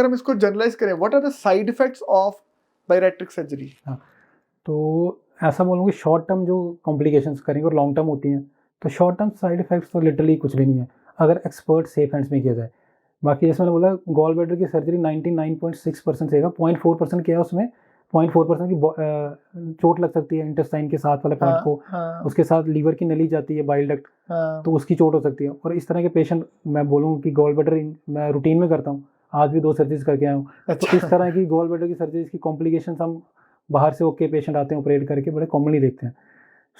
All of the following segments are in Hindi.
हम इसको जनरलाइज करें, what are the side effects of bariatric surgery? हाँ, तो ऐसा बोलूँगी शॉर्ट टर्म जो कॉम्प्लिकेशंस करेंगे और लॉन्ग टर्म होती हैं, तो शॉर्ट टर्म साइड इफेक्ट्स तो लिटरली कुछ भी नहीं है अगर एक्सपर्ट सेफ हैंड्स में किया जाए। बाकी जैसे मैंने बोला गॉल ब्लैडर की सर्जरी 99.6% सेगा, 0.4% किया है उसमें, 0.4% की चोट लग सकती है इंटेस्टाइन के साथ वाले पार्ट को, उसके साथ लीवर की नली जाती है बाइल डक्ट, तो उसकी चोट हो सकती है। और इस तरह के पेशेंट मैं बोलूँ कि गॉल ब्लैडर मैं रूटीन में करता हूँ, आज भी 2 सर्जरीज करके आया हूँ। तो इस तरह की गॉल ब्लैडर की सर्जरीज की कॉम्प्लिकेशंस हम बाहर से ओके पेशेंट आते हैं ऑपरेट करके बड़े कॉमनली देखते हैं।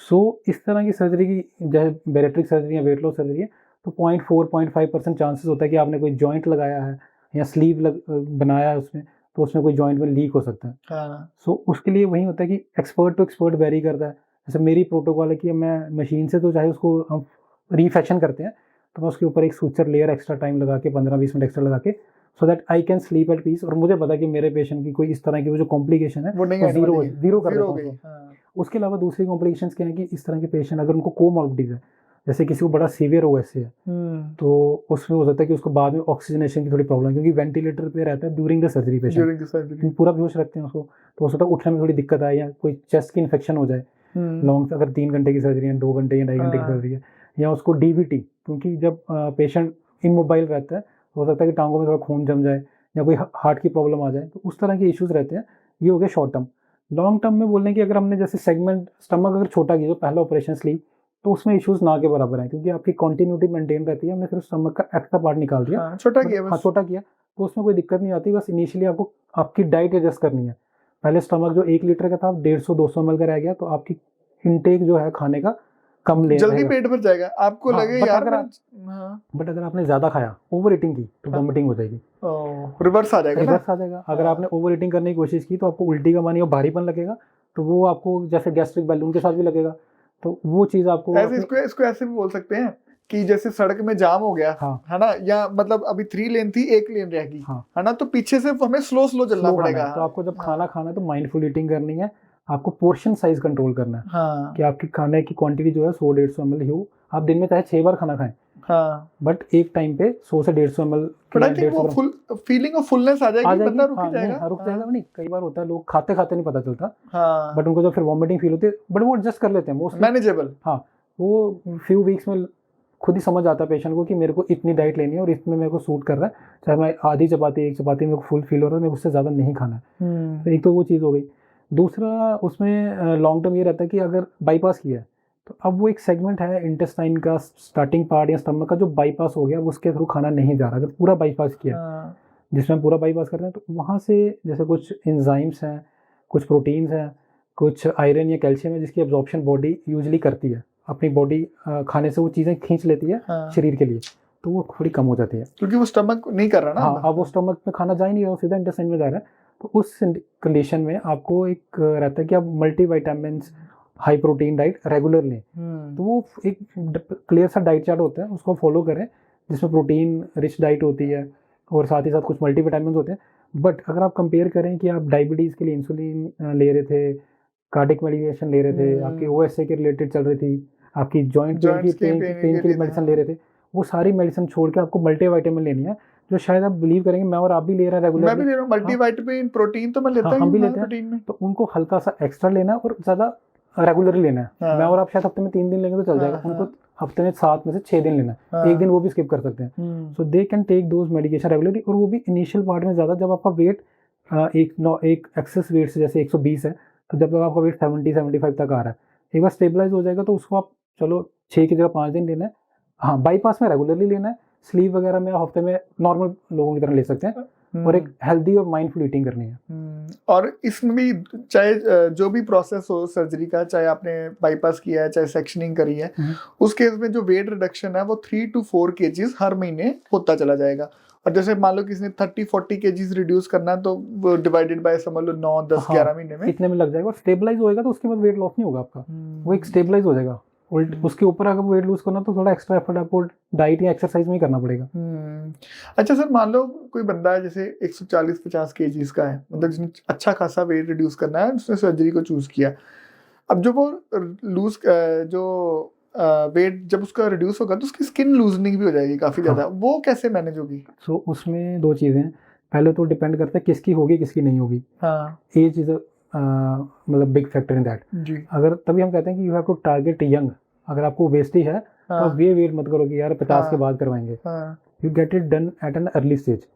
सो इस तरह की सर्जरी की जैसे बैरेट्रिक सर्जरी या वेट लॉस सर्जरी है, तो 0.4-0.5% चांसेस होता है कि आपने कोई जॉइंट लगाया है या स्लीव बनाया है उसमें, तो उसमें कोई जॉइंट में लीक हो सकता है। सो उसके लिए वही होता है कि एक्सपर्ट टू एक्सपर्ट वेरी करता है। जैसे मेरी प्रोटोकॉल है कि मैं मशीन से तो चाहे उसको हम रीफैक्शन करते हैं, तो मैं उसके ऊपर एक सूचर लेयर एक्स्ट्रा टाइम लगा के 15-20 मिनट एक्स्ट्रा लगा के, so that I can sleep at peace. और मुझे पता है कि मेरे पेशेंट की कोई इस तरह की वो जो कॉम्प्लिकेशन है वो जीरो कर देता हूँ। उसके अलावा दूसरी कॉम्प्लिकेशंस क्या है कि इस तरह के पेशेंट अगर उनको कोमॉर्बिडिटीज है, जैसे किसी को बड़ा सीवियर ओएसए है, तो उसमें हो सकता है कि उसको बाद में ऑक्सीजनेशन की थोड़ी प्रॉब्लम, क्योंकि वेंटिलेटर पे रहता है ड्यूरिंग द सर्जरी पेशेंट, पूरा बेहोश रखते हैं उसको, तो हो सकता है उठने में थोड़ी दिक्कत आए या कोई चेस्ट की इन्फेक्शन हो जाए लॉन्ग, अगर 3 घंटे की सर्जरी है, 2 घंटे या 2.5 घंटे की सर्जरी है, या उसको डीवीटी, क्योंकि जब पेशेंट इमोबाइल रहता है हो सकता है कि टांगों में थोड़ा खून जम जाए या कोई हार्ट की प्रॉब्लम आ जाए, तो उस तरह के इश्यूज रहते हैं। ये हो गया शॉर्ट टर्म। लॉन्ग टर्म में बोलने की अगर हमने जैसे सेगमेंट स्टमक अगर छोटा किया, जो पहला ऑपरेशन स्लीव, तो उसमें इश्यूज ना के बराबर है, क्योंकि आपकी कंटिन्यूटी मेंटेन रहती है। हमने सिर्फ स्टमक का एक्स्ट्रा पार्ट निकाल दिया, छोटा किया, तो उसमें कोई दिक्कत नहीं आती। बस इनिशियली आपको आपकी डाइट एडजस्ट करनी है। पहले स्टमक जो 1 लीटर का था 150-200 ml का रह गया, तो आपकी इनटेक जो है खाने का कम ले जल्दी पेट भर जाएगा, आपको लगे यार बट अगर आपने ज्यादा खाया, ओवर ईटिंग की, तो वॉमिटिंग हो जाएगी, रिवर्स आ जाएगा। अगर आपने ओवर ईटिंग करने की कोशिश की तो आपको उल्टी का मानी और भारीपन लगेगा, तो वो आपको जैसे गैस्ट्रिक बैलून के साथ भी लगेगा, तो वो चीज आपको इसको ऐसे भी बोल सकते हैं कि जैसे सड़क में जाम हो गया, है ना, या मतलब अभी 3 लेन थी, 1 लेन रह गई, है ना, तो पीछे से हमें स्लो चलना पड़ेगा। तो आपको जब खाना खाना है तो माइंडफुल ईटिंग करनी है, आपको पोर्शन साइज कंट्रोल करना है, कि आपकी खाने की क्वांटिटी जो है 100-150 ml हो। आप दिन में चाहे 6 बार खाना खाएं, बट एक टाइम पे 100 से 150 ml फीलिंग ऑफ फुलनेस आ जाएगी, बंदा रुक जाएगा। नहीं, कई बार होता है लोग खाते खाते नहीं पता चलता, बट उनको जब फिर वॉमिटिंग फील होती है, बट वो एडजस्ट कर लेते हैं, वो मैनेजेबल। वो फ्यू वीक्स में खुद ही समझ आता है पेशेंट को कि मेरे को इतनी डाइट लेनी है और इसमें मेरे को सूट कर रहा है, चाहे मैं आधी चपाती 1 चपाती मेरे को फुल फील हो रहा है, मेरे को उससे ज़्यादा नहीं खाना है। तो एक तो वो चीज़ हो गई। दूसरा उसमें लॉन्ग टर्म ये रहता है कि अगर बाईपास किया है, तो अब वो एक सेगमेंट है इंटेस्टाइन का स्टार्टिंग पार्ट या स्टमक का जो बाईपास हो गया, उसके थ्रू खाना नहीं जा रहा। अगर पूरा बाईपास किया, जिसमें पूरा बाईपास करते हैं, तो वहाँ से जैसे कुछ एंजाइम्स हैं, कुछ प्रोटीन्स हैं, कुछ आयरन या कैल्शियम है, जिसकी एब्जॉर्प्शन बॉडी यूजली करती है, अपनी बॉडी खाने से वो चीज़ें खींच लेती है शरीर के लिए, तो वो थोड़ी कम हो जाती है, क्योंकि वो स्टमक नहीं कर रहा ना। अब वो स्टमक में खाना जा ही नहीं रहा, सीधा इंटेस्टाइन में जा रहा है। तो उस कंडीशन में आपको एक रहता है कि आप multivitamin high protein diet regular लें। तो वो एक क्लियर सा डाइट चार्ट होता है, उसको फॉलो करें, जिसमें प्रोटीन रिच डाइट होती है और साथ ही साथ कुछ मल्टीविटामिन होते हैं। बट अगर आप कंपेयर करें कि आप डायबिटीज़ के लिए इंसुलिन ले रहे थे, कार्डिक मेडिकेशन ले रहे थे, आपकी ओएसए के रिलेटेड चल रही थी, आपकी जॉइंट पेन के लिए मेडिसिन ले रहे थे, वो सारी मेडिसिन छोड़ के आपको मल्टीविटामिन लेनी है, जो शायद आप बिलीव करेंगे मैं और आप भी ले रहे हैं रेगुलर। मैं भी ले रहा हूँ मल्टीविटामिन, प्रोटीन तो मैं लेता ही हम भी लेते हैं, तो उनको हल्का सा एक्स्ट्रा लेना है और ज़्यादा रेगुलरली लेना है। मैं और आप शायद हफ्ते में 3 दिन लेंगे तो चल जाएगा, उनको हफ्ते में 7 में से 6 दिन लेना है, एक दिन वो भी स्किप कर सकते हैं। So they can take those medication regularly, और वो भी इनिशियल पार्ट में ज़्यादा, जब आपका वेट एक एक्सेस वेट से जैसे 120 है, तो जब तक आपका वेट 70-75 तक आ रहा है, एक बार स्टेबलाइज हो जाएगा तो उसको आप चलो 6 की जगह 5 दिन लेना है। हाँ, बाईपास में रेगुलरली लेना है, स्लीव वगैरह में हफ्ते में नॉर्मल लोगों की तरह ले सकते हैं, और एक हेल्दी और माइंडफुल ईटिंग करनी है। और इसमें भी चाहे जो भी प्रोसेस हो सर्जरी का, चाहे आपने बाईपास किया है, चाहे सेक्शनिंग करी है, उस केस में जो वेट रिडक्शन है वो 3 to 4 kgs हर महीने होता चला जाएगा। और जैसे मान लो किसी ने 30-40 kgs रिड्यूस करना है, तो वो डिवाइडेड बाय समझ लो 9-10-11 महीने में इतने में लग जाएगा, और स्टेबलाइज होएगा, तो उसके बाद वेट लॉस नहीं होगा आपका, वो एक स्टेबलाइज हो जाएगा। उसके ऊपर अगर वेट लूज करना तो थोड़ा एक्स्ट्रा एफर्ट आपको डाइट या एक्सरसाइज में ही करना पड़ेगा। अच्छा सर, मान लो कोई बंदा है जैसे 140-50 kgs का है, मतलब जिसने अच्छा खासा वेट रिड्यूस करना है, उसने सर्जरी को चूज किया। अब जो वो लूज जो वेट जब उसका रिड्यूस होगा, तो उसकी स्किन लूजनिंग भी हो जाएगी काफी ज्यादा। वो कैसे मैनेज होगी? उसमें 2 चीजें हैं। पहले तो डिपेंड करता है किसकी होगी किसकी नहीं होगी, हाँ एज इज मतलब बिग फैक्टर इन दैट। जी अगर तभी हम कहते हैं कि you have to target young. अगर आपको ओबेसिटी है तो हाँ आप ये वेट मत करो कि यार 50 के हाँ बाद करवाएंगे, हाँ you get it done at an early stage.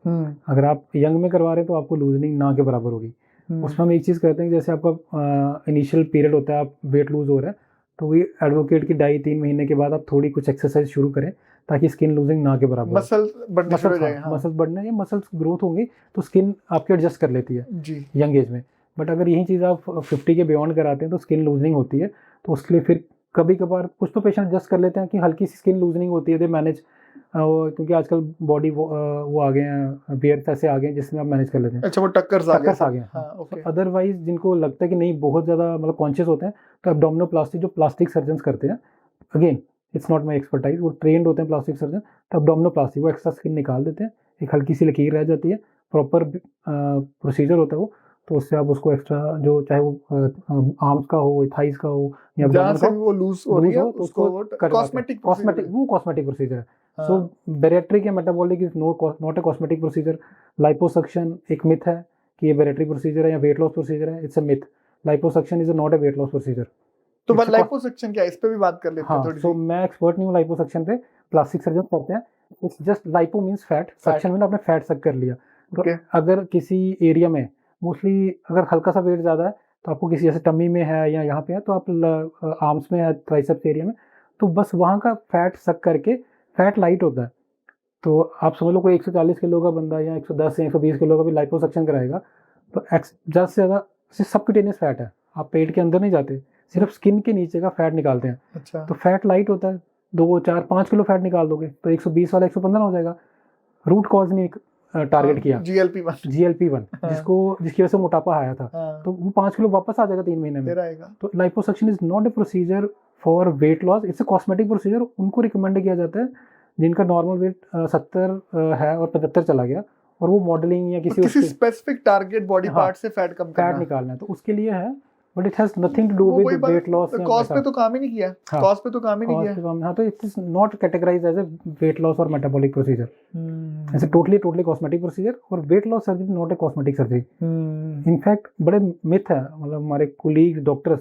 अगर आप यंग में करवा रहे हैं तो आपको लूजनिंग ना के बराबर होगी। उसमें हम एक चीज़ करते हैं कि जैसे आपका इनिशियल पीरियड होता है, आप वेट लूज हो रहा है, तो वही एडवोकेट की 2.5-3 महीने के बाद आप थोड़ी कुछ एक्सरसाइज शुरू करें ताकि स्किन लूजिंग ना के बराबर हो। मसल बढ़ने शुरू हो मसल, जाएंगे, हाँ मसल बढ़ने या मसल्स ग्रोथ होंगी तो स्किन आपकी एडजस्ट कर लेती है जी यंग एज में। बट अगर यही चीज़ आप 50 के बियॉन्ड कराते हैं तो स्किन लूजनिंग होती है। तो उसके लिए फिर कभी कभार कुछ तो पेशेंट एडजस्ट कर लेते हैं कि हल्की सी स्किन लूजनिंग होती है, दे मैनेज, क्योंकि आजकल बॉडी वो आ गए हैं, वेयर्स ऐसे आ गए हैं जिसमें आप मैनेज कर लेते हैं। अच्छा वो टक्कर्स आ गए आ गए हाँ ओके अदरवाइज जिनको लगता है कि नहीं बहुत ज़्यादा मतलब कॉन्शियस होते हैं तो एब्डोमिनोप्लास्टी जो प्लास्टिक सर्जन्स करते हैं, again it's not my expertise, वो ट्रेंड होते हैं प्लास्टिक सर्जन, तो एब्डोमिनोप्लास्टी वो एक्स्ट्रा स्किन निकाल देते हैं, एक हल्की सी लकीर रह जाती है, प्रॉपर प्रोसीजर होता है वो, तो उससे आप उसको एक्स्ट्रा जो चाहे वो आर्म्स का हो, थाइस का हो या जहाँ abdomen से का भी वो लूज हो रही है तो उसको कॉस्मेटिक वो कॉस्मेटिक प्रोसीजर है। हाँ। सो बेरेट्रिक या metabolic is not a cosmetic procedure. Liposuction एक मिथ है कि ये बेरेट्रिक प्रोसीजर है या वेट लॉस प्रोसीजर है, it's a myth. Liposuction is not a weight loss procedure. तो लाइपोसक्शन क्या है, इस पे भी बात कर लेते हैं हाँ, थोड़ी सो सी। मैं एक्सपर्ट नहीं हूँ लाइपोसक्शन पे, प्लास्टिक सर्जन करते हैं। It's just lipo means fat, suction में आपने फैट सक कर लिया। तो Okay. अगर किसी एरिया में मोस्टली अगर हल्का सा वेट ज़्यादा है तो आपको किसी जैसे टमी में है या यहाँ पे है तो आप आर्म्स में है, ट्राइसेप्स एरिया में, तो बस वहाँ का फैट सक करके फैट लाइट होता है। तो आप समझ लो कोई 140 किलो का बंदा या 110 या 120 किलो का भी लाइपोसक्शन कराएगा तो ज़्यादा से ज़्यादा सिर्फ सबक्यूटेनियस फैट है, आप पेट के अंदर नहीं जाते, सिर्फ स्किन के नीचे का फैट निकालते हैं। अच्छा तो फैट लाइट होता है, 2-4-5 किलो फैट निकाल दोगे तो 120 वाला 115 हो जाएगा। रूट कॉज नहीं टारगेट किया, GLP-1 जिसकी वजह से मोटापा आया था, तो वो 5 किलो वापस आ जाएगा 3 महीने में। तो liposuction is not a procedure for weight loss, it's a cosmetic procedure. उनको रिकमेंड किया जाता है जिनका नॉर्मल वेट 70 है और 75 चला गया और वो मॉडलिंग या किसी स्पेसिफिक टारगेट बॉडी पार्ट से फैट कम करना, फैट निकालना है, तो उसके लिए है। But it has nothing to do with weight loss. Cost पे तो काम ही नहीं किया, कॉस्ट पे तो काम ही नहीं किया। हाँ, तो it is not categorised as a weight loss और मेटाबॉलिक प्रोसीजर। ऐसे टोटली कॉस्मेटिक प्रोसीजर, और weight loss surgery not a cosmetic surgery. In fact बड़े मिथ है, मतलब हमारे कोलीग डॉक्टर्स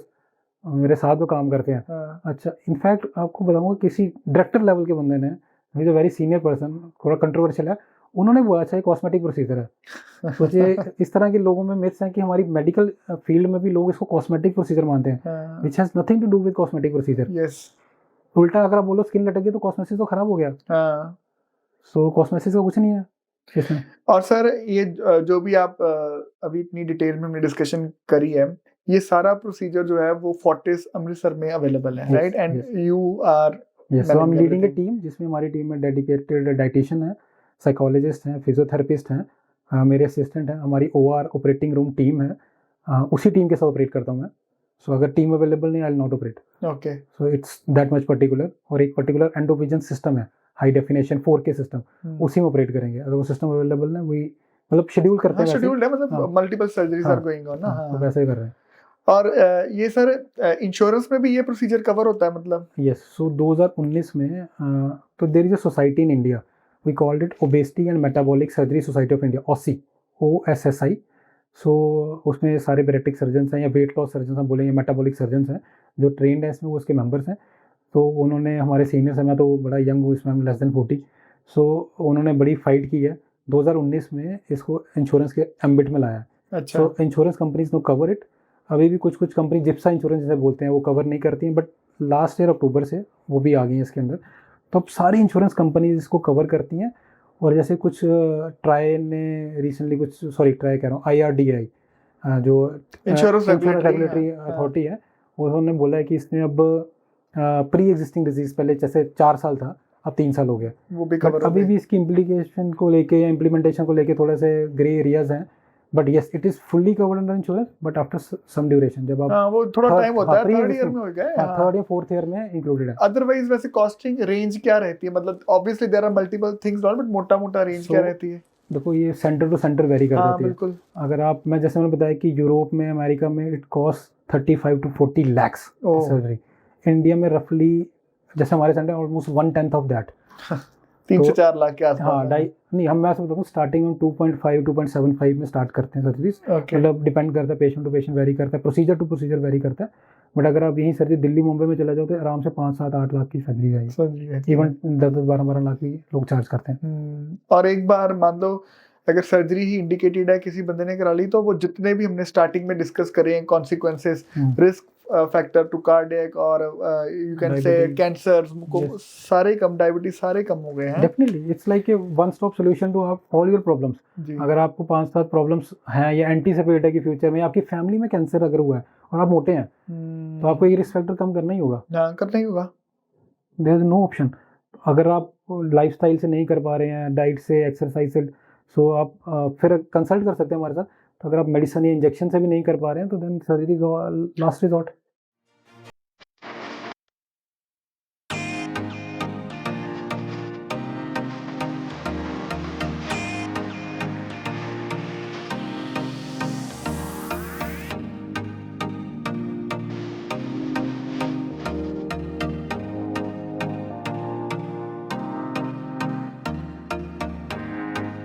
मेरे साथ जो काम करते हैं, अच्छा इनफैक्ट आपको बताऊंगा किसी डायरेक्टर लेवल के बंदे ने, is a very senior person, थोड़ा कंट्रोवर्शियल है, उन्होंने बोला अच्छा ये कॉस्मेटिक प्रोसीजर है। सोचिए इस तरह के लोगों में मिथ्स हैं कि हमारी मेडिकल फील्ड में भी लोग इसको कॉस्मेटिक प्रोसीजर मानते हैं, which has nothing to do with cosmetic procedure. उल्टा अगर आप बोलो स्किन लटक गई तो कॉस्मेसिस तो खराब हो गया, सो कॉस्मेसिस का कुछ नहीं है इसमें। और सर ये जो भी आप अभी इतनी डिटेल में हमने डिस्कशन करी है, ये सारा प्रोसीजर जो है वो फोर्टिस अमृतसर में अवेलेबल है, right? And you are so I am leading a team जिसमें हमारी टीम में डेडिकेटेड डाइटिशियन है, साइकोलॉजिस्ट हैं, फिजियोथेरेपिस्ट हैं, मेरे असिस्टेंट हैं, हमारी OR ऑपरेटिंग रूम टीम है, उसी टीम के साथ ऑपरेट करता हूँ मैं। सो अगर टीम अवेलेबल नहीं, I will not operate. Okay, so it's that much particular. और एक पर्टिकुलर एंडोविजन सिस्टम है, हाई डेफिनेशन 4K सिस्टम, उसी में ऑपरेट करेंगे। अगर वो सिस्टम अवेलेबल है, वही मतलब शेड्यूल करते हैं, शेड्यूल्ड है, मतलब multiple surgeries are going on ना, तो वैसे ही कर रहे हैं। और ये सर इंश्योरेंस में भी ये प्रोसीजर कवर होता है मतलब? यस, सो 2019 में तो there is a society in India, we called it obesity and metabolic surgery society of India, OSSI। So उसमें सारे बेरेटिक सर्जन्स हैं या वेट लॉस सर्जन्स हम बोलेंगे, मेटाबॉलिक सर्जन्स हैं जो ट्रेंड है इसमें, वो उसके मेंबर्स हैं। तो उन्होंने हमारे सीनियर्स हैं, मैं तो बड़ा यंग हूँ इसमें, लेस देन 40। सो उन्होंने बड़ी फाइट की है, 2019 में इसको इंश्योरेंस के एम्बिट में लाया। अच्छा, so insurance companies no cover it. अभी भी कुछ कंपनी जिप्सा इंश्योरेंस जैसे बोलते हैं वो कवर नहीं करती हैं, बट लास्ट ईयर अक्टूबर से वो भी आ गई हैं इसके अंदर। तो अब सारी इंश्योरेंस कंपनीज इसको कवर करती हैं। और जैसे कुछ ट्राई ने रिसेंटली ट्राई कह रहा हूँ, IRDAI जो इंश्योरेंस रेगुलेटरी अथॉरिटी है, उन्होंने बोला है कि इसमें अब प्री एग्जिस्टिंग डिजीज पहले जैसे 4 साल था, अब 3 साल हो गया, वो भी कवर। अभी भी इसकी इम्प्लीकेशन को लेके या इम्प्लीमेंटेशन को लेके थोड़े से ग्रे एरियाज हैं, but yes it is fully covered under insurance, but after some duration, जब आप वो थोड़ा टाइम होता है, थर्ड ईयर में हो गया, थर्ड या फोर्थ ईयर में इंक्लूडेड है। अदरवाइज वैसे कॉस्टिंग रेंज क्या रहती है, मतलब obviously there are multiple things but मोटा रेंज क्या रहती है? देखो ये सेंटर टू सेंटर वेरी कर जाती है। बिल्कुल। अगर आप, मैं जैसे मैंने बताया कि यूरोप में, अमेरिका में it cost 35 to 40 lakhs surgery. India में रफली जैसे हमारे सेंटर ऑलमोस्ट 1/10 ऑफ दैट। 3 से तो 4 लाख के हाँ आसपास है। नहीं हम मैं ऐसा बताऊँ स्टार्टिंग हम 2.5 2.75 में स्टार्ट करते हैं सर्जरीज। ओके। मतलब डिपेंड करता है, पेशेंट टू पेशेंट वेरी करता है, प्रोसीजर टू प्रोसीजर वेरी करता है। बट अगर आप यहीं सर्जरी दिल्ली मुंबई में चले जाओ तो आराम से 5 7 8 लाख की सर्जरी है। समझ गए। इवन 10 10 12 12 लाख भी लोग चार्ज करते हैं। और एक बार मान लो अगर सर्जरी ही इंडिकेटेड है, किसी बंदे ने करा ली, तो वो जितने भी हमने स्टार्टिंग में डिस्कस करे हैं consequences, risk factor to cardiac और you can say Diabetes. Cancer, Yes. सारे कम, डायबिटीज सारे कम हो गए हैं। Definitely it's like a one stop solution to all your problems. जी। अगर आपको 5 7 प्रॉब्लम्स हैं या एंटीसिपेट है कि फ्यूचर में आपकी फैमिली में कैंसर अगर हुआ है और आप मोटे हैं तो आपको ये रिस्क फैक्टर कम करना ही होगा। हाँ, करना ही होगा। There is no option. अगर आप लाइफस्टाइल से नहीं कर पा रहे हैं, डाइट से, एक्सरसाइज से, सो आप फिर कंसल्ट कर सकते हैं हमारे साथ। तो अगर आप मेडिसिन या इंजेक्शन से भी नहीं कर पा रहे हैं तो देन सर्जरी लास्ट रिजॉर्ट।